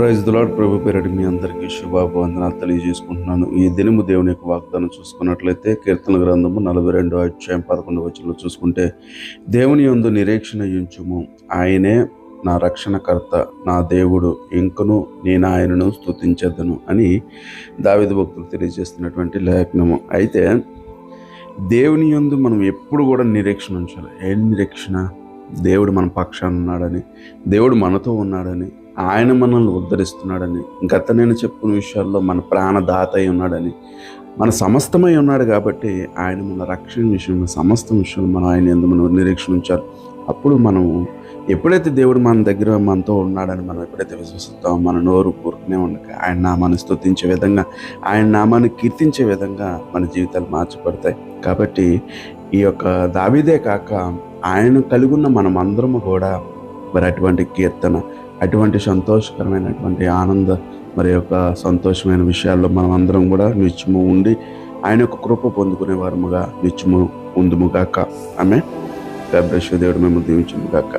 Praise the Lord. ప్రభు పేరటి మీ అందరికీ శుభాభివందనాలు తెలియజేసుకుంటున్నాను. ఈ దినము దేవుని యొక్క వాగ్దానం చూసుకున్నట్లయితే కీర్తన గ్రంథము 42 అధ్యాయం 11 వచనంలో చూసుకుంటే, దేవుని యందు నిరీక్షణ ఉంచుము, ఆయనే నా రక్షణకర్త, నా దేవుడు, ఇంకను నేను ఆయనను స్తుతించెదను అని దావీదు భక్తులు తెలియజేస్తున్నటువంటి లేఖనము. అయితే దేవుని యందు మనం ఎప్పుడు కూడా నిరీక్షణ ఉంచాలి. ఏం నిరీక్షణ? దేవుడు మన పక్షాన ఉన్నాడని, దేవుడు మనతో ఉన్నాడని, ఆయన మనల్ని ఉద్ధరిస్తున్నాడని, గత నేను చెప్పుకున్న విషయాల్లో మన ప్రాణదాత అయి ఉన్నాడని, మన సమస్తమై ఉన్నాడు. కాబట్టి ఆయన మన రక్షణ విషయంలో సమస్త విషయంలో మనం ఆయన యందు మనం నిరీక్షణ ఉంచాలి. అప్పుడు మనము ఎప్పుడైతే దేవుడు మన దగ్గర మనతో ఉన్నాడని మనం ఎప్పుడైతే విశ్వసిస్తామో, మన నోరు ఊరుకునే ఉండక ఆయన నామాన్ని స్తుతించే విధంగా, ఆయన నామాన్ని కీర్తించే విధంగా మన జీవితాలు మార్చబడతాయి. కాబట్టి ఈ యొక్క దావీదే కాక ఆయన కలిగి ఉన్న మనమందరము కూడా మరి అటువంటి కీర్తన, అటువంటి సంతోషకరమైనటువంటి ఆనంద మరి యొక్క సంతోషమైన విషయాల్లో మనం అందరం కూడా నిత్యము ఉండి ఆయన యొక్క కృప పొందుకునే వారముగా నిత్యము ఉందుముగాక. ఆమె దేవుడు మిమ్మల్ని దీవించును గాక.